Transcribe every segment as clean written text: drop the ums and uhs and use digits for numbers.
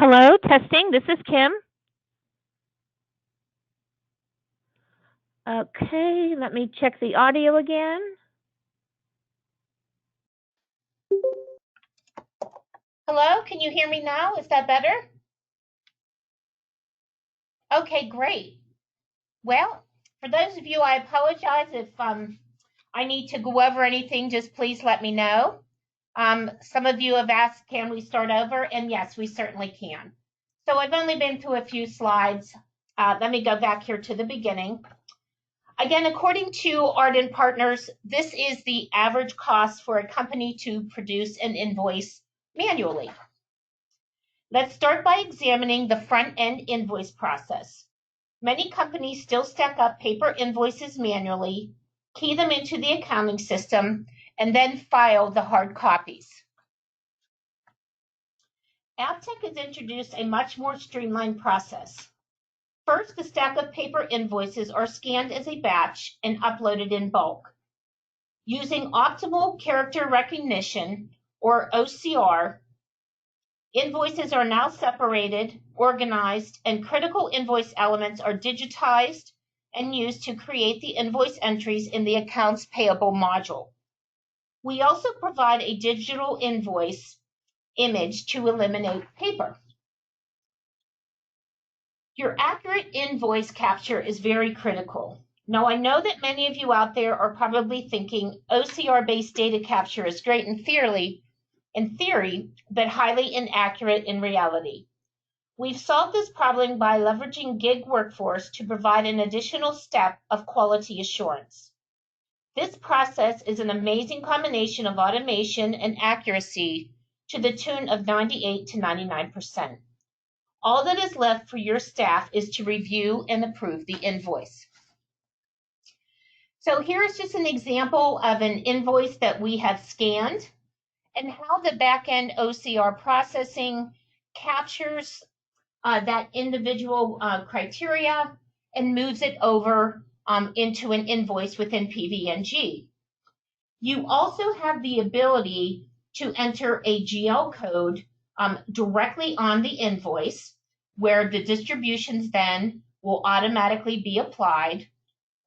Hello, testing. This is Kim. Okay, let me check the audio again. Hello, can you hear me now? Is that better? Okay, great. Well, for those of you, I apologize if I need to go over anything, just please let me know. Some of you have asked, can we start over? And yes, we certainly can. So I've only been through a few slides. Let me go back here to the beginning. Again, according to Arden Partners, this is the average cost for a company to produce an invoice manually. Let's start by examining the front-end invoice process. Many companies still stack up paper invoices manually, key them into the accounting system, and then file the hard copies. AppTech has introduced a much more streamlined process. First, the stack of paper invoices are scanned as a batch and uploaded in bulk. Using optimal character recognition, or OCR, invoices are now separated, organized, and critical invoice elements are digitized and used to create the invoice entries in the accounts payable module. We also provide a digital invoice image to eliminate paper. Your accurate invoice capture is very critical. Now, I know that many of you out there are probably thinking OCR-based data capture is great in theory, but highly inaccurate in reality. We've solved this problem by leveraging gig workforce to provide an additional step of quality assurance. This process is an amazing combination of automation and accuracy to the tune of 98 to 99%. All that is left for your staff is to review and approve the invoice. So here's just an example of an invoice that we have scanned and how the back-end OCR processing captures that individual criteria and moves it over into an invoice within PVNG. You also have the ability to enter a GL code directly on the invoice, where the distributions then will automatically be applied,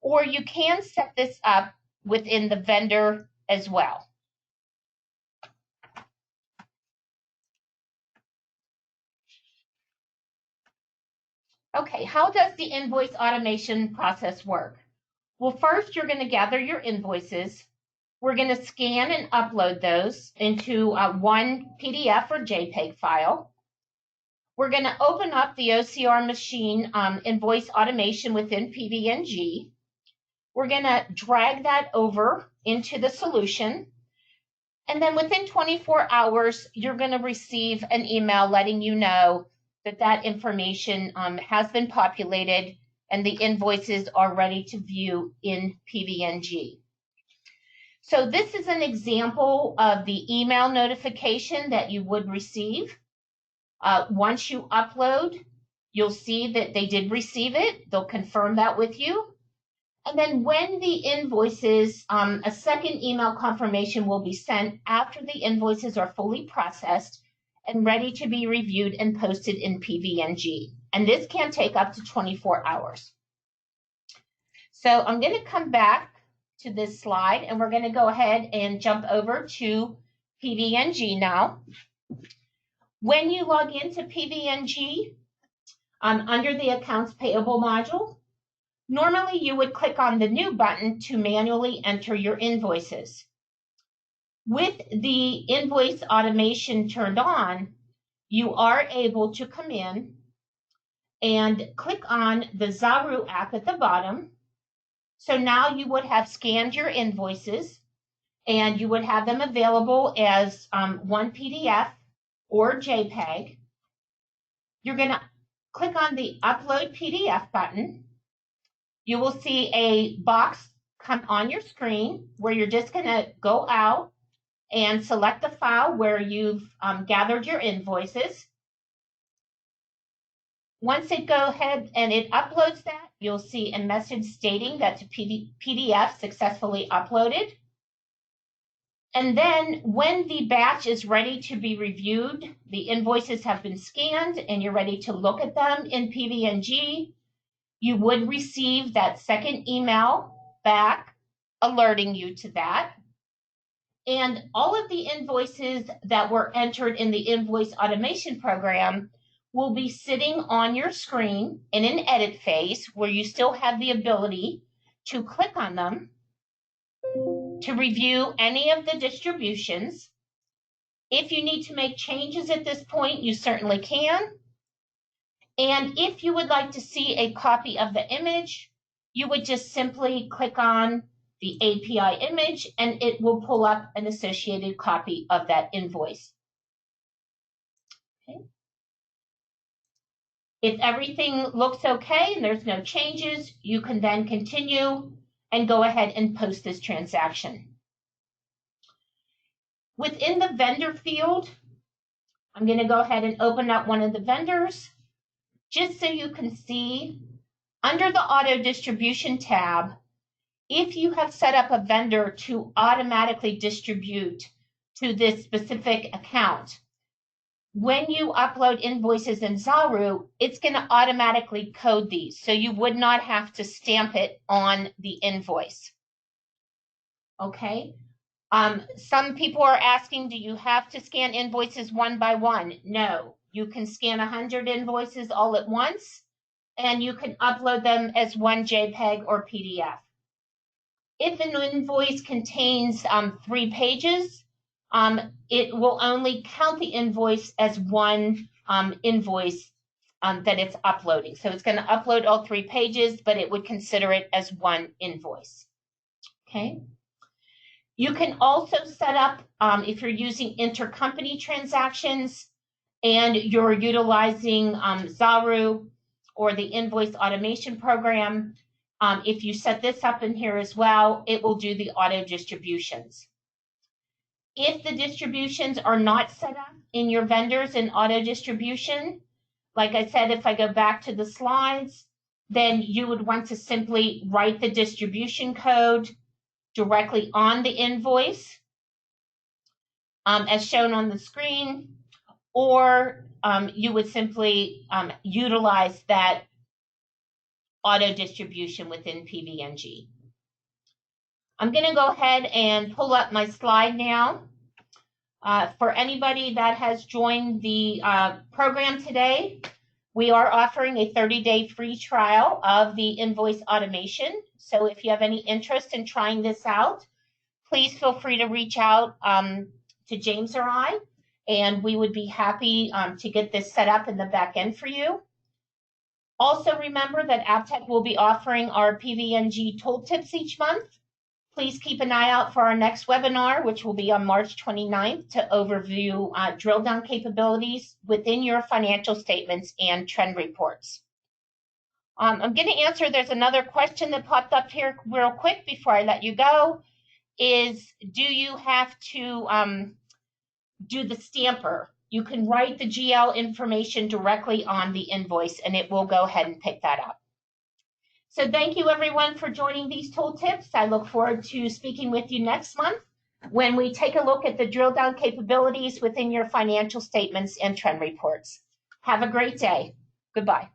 or you can set this up within the vendor as well. Okay, how does the invoice automation process work? Well, first, you're going to gather your invoices. We're going to scan and upload those into one PDF or JPEG file. We're going to open up the OCR machine invoice automation within PVNG. We're going to drag that over into the solution. And then within 24 hours, you're going to receive an email letting you know that that information has been populated and the invoices are ready to view in PVNG. So this is an example of the email notification that you would receive. Once you upload, you'll see that they did receive it. They'll confirm that with you. And then when the invoices, a second email confirmation will be sent after the invoices are fully processed and ready to be reviewed and posted in PVNG. And this can take up to 24 hours. So I'm going to come back to this slide and we're going to go ahead and jump over to PVNG now. When you log into PVNG under the accounts payable module, normally you would click on the new button to manually enter your invoices. With the invoice automation turned on, you are able to come in and click on the Zaru app at the bottom. So now you would have scanned your invoices and you would have them available as one PDF or JPEG. You're going to click on the Upload PDF button. You will see a box come on your screen where you're just going to go out and select the file where you've gathered your invoices. Once it goes ahead and it uploads that, you'll see a message stating that the PDF successfully uploaded. And then when the batch is ready to be reviewed, the invoices have been scanned and you're ready to look at them in PVNG, you would receive that second email back alerting you to that. And all of the invoices that were entered in the invoice automation program will be sitting on your screen in an edit phase where you still have the ability to click on them to review any of the distributions. If you need to make changes at this point, you certainly can. And if you would like to see a copy of the image, you would just simply click on the API image and it will pull up an associated copy of that invoice. Okay. If everything looks okay and there's no changes, you can then continue and go ahead and post this transaction. Within the vendor field, I'm going to go ahead and open up one of the vendors just so you can see under the auto distribution tab, if you have set up a vendor to automatically distribute to this specific account, when you upload invoices in Zaru, it's going to automatically code these. So you would not have to stamp it on the invoice. Okay. Some people are asking, do you have to scan invoices one by one? No, you can scan 100 invoices all at once, and you can upload them as one JPEG or PDF. If an invoice contains 3 pages, it will only count the invoice as one invoice that it's uploading. So it's going to upload all 3 pages, but it would consider it as one invoice. Okay. You can also set up, if you're using intercompany transactions and you're utilizing Zaru or the invoice automation program, if you set this up in here as well, it will do the auto distributions. If the distributions are not set up in your vendors in auto distribution, like I said, if I go back to the slides, then you would want to simply write the distribution code directly on the invoice, as shown on the screen, or you would simply utilize that auto distribution within PVNG. I'm going to go ahead and pull up my slide now. For anybody that has joined the program today, we are offering a 30-day free trial of the invoice automation. So if you have any interest in trying this out, please feel free to reach out to James or I, and we would be happy to get this set up in the back end for you. Also remember that AppTech will be offering our PVNG tooltips each month. Please keep an eye out for our next webinar, which will be on March 29th, to overview drill down capabilities within your financial statements and trend reports. I'm going to answer, there's another question that popped up here real quick before I let you go, is do you have to do the stamper? You can write the GL information directly on the invoice and it will go ahead and pick that up. So thank you everyone for joining these tooltips. I look forward to speaking with you next month when we take a look at the drill down capabilities within your financial statements and trend reports. Have a great day. Goodbye.